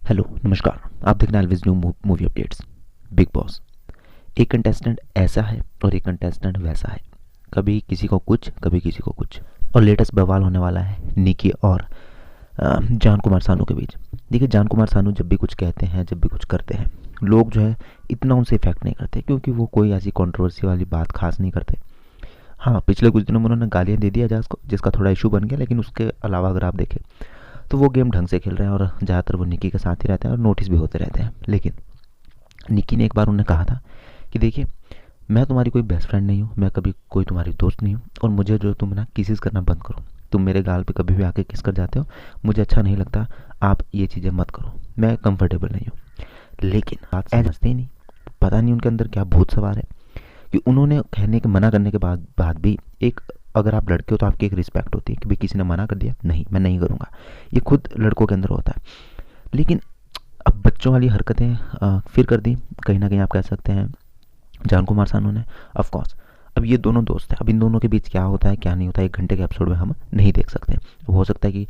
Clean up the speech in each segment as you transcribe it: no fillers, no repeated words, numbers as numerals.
Hello नमस्कार। आप देख रहे हैं always new movie updates. Big boss. एक कंटेस्टेंट ऐसा है और एक कंटेस्टेंट वैसा है। कभी किसी को कुछ, कभी किसी को कुछ। और लेटेस्ट बवाल होने वाला है निकी और जान कुमार सानू के बीच। देखिए, जान कुमार सानू जब भी कुछ कहते हैं, जब भी कुछ करते हैं, लोग जो है इतना उनसे इफेक्ट नहीं करते, क्योंकि वो कोई ऐसी कंट्रोवर्सी वाली बात खास नहीं करते। हाँ, पिछले कुछ दिनों में उन्होंने गालियाँ दे दिया जास को, जिसका थोड़ा इशू बन गया, लेकिन उसके अलावा अगर आप देखें तो वो गेम ढंग से खेल रहे हैं और ज़्यादातर वो निकी के साथ ही रहते हैं और नोटिस भी होते रहते हैं। लेकिन निकी ने एक बार उन्हें कहा था कि देखिए, मैं तुम्हारी कोई बेस्ट फ्रेंड नहीं हूँ, मैं कभी कोई तुम्हारी दोस्त नहीं हूँ, और मुझे जो तुम ना किसिस करना बंद करो। तुम मेरे गाल पे कभी भी आके किस कर जाते हो, मुझे अच्छा नहीं लगता। आप ये चीज़ें मत करो, मैं कंफर्टेबल नहीं हूँ। लेकिन बात समझते ही नहीं। पता नहीं उनके अंदर क्या भूत सवार है कि उन्होंने कहने के मना करने के बाद भी एक, अगर आप लड़के हो तो आपकी एक रिस्पेक्ट होती है कि भाई किसी ने मना कर दिया, नहीं मैं नहीं करूँगा। ये खुद लड़कों के अंदर होता है। लेकिन अब बच्चों वाली हरकतें फिर कर दी, कहीं ना कहीं आप कह सकते हैं, जान कुमार सानू ने। ऑफ कोर्स, अब ये दोनों दोस्त हैं, अब इन दोनों के बीच क्या होता है क्या नहीं होता है, 1 घंटे के एपिसोड में हम नहीं देख सकते। हो सकता है कि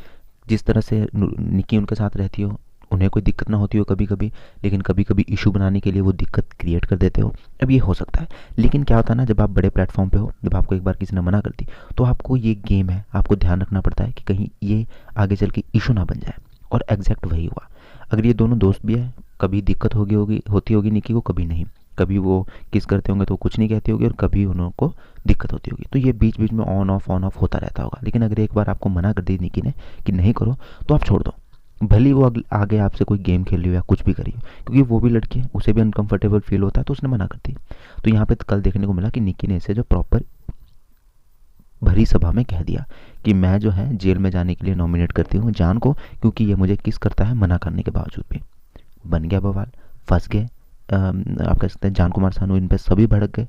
जिस तरह से निकी उनके साथ रहती हो, उन्हें कोई दिक्कत ना होती हो कभी कभी, लेकिन कभी कभी इशू बनाने के लिए वो दिक्कत क्रिएट कर देते हो। अब ये हो सकता है। लेकिन क्या होता है ना, जब आप बड़े प्लेटफॉर्म पे हो, जब आपको एक बार किसी ने मना कर दी, तो आपको ये गेम है, आपको ध्यान रखना पड़ता है कि कहीं ये आगे चल के इशू ना बन जाए। और एग्जैक्ट वही हुआ। अगर ये दोनों दोस्त भी है, कभी दिक्कत होती होगी निकी को, कभी नहीं। कभी वो किस करते होंगे तो कुछ नहीं कहती होगी, और कभी उनको दिक्कत होती होगी। तो ये बीच बीच में ऑन ऑफ होता रहता होगा। लेकिन अगर एक बार आपको मना कर दी निकी ने कि नहीं करो, तो आप छोड़ दो। भले ही वो आगे आपसे कोई गेम खेल रही हो या कुछ भी करी हो, क्योंकि वो भी लड़की है, उसे भी अनकंफर्टेबल फील होता है, तो उसने मना कर दी। तो यहाँ पे कल देखने को मिला कि निकी ने इसे जो प्रॉपर भरी सभा में कह दिया कि मैं जो है जेल में जाने के लिए नॉमिनेट करती हूँ जान को, क्योंकि ये मुझे किस करता है मना करने के बावजूद भी। बन गया बवाल, फंस गए। आप कह सकते हैं जान कुमार सानू इन पे सभी भड़क गए,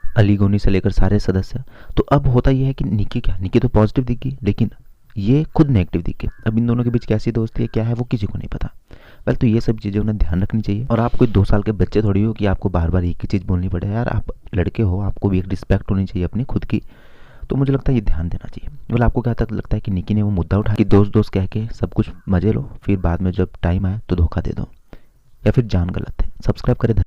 अली गोनी से लेकर सारे सदस्य। तो अब होता यह है कि निकी क्या, निकी तो पॉजिटिव दिखी, लेकिन ये खुद नेगेटिव दिखे। अब इन दोनों के बीच कैसी दोस्ती है, क्या है, वो किसी को नहीं पता। पहले तो ये सब चीज़ें उन्हें ध्यान रखनी चाहिए। और आप कोई 2 साल के बच्चे थोड़ी हो कि आपको बार बार एक ही चीज़ बोलनी पड़े। यार, आप लड़के हो, आपको भी एक रिस्पेक्ट होनी चाहिए अपनी खुद की। तो मुझे लगता है ये ध्यान देना चाहिए। मतलब आपको क्या तक लगता है कि निकी ने वो मुद्दा उठा कि दोस्त दोस्त कह के सब कुछ मजे लो, फिर बाद में जब टाइम आए तो धोखा दे दो, या फिर जान गलत है? सब्सक्राइब करें।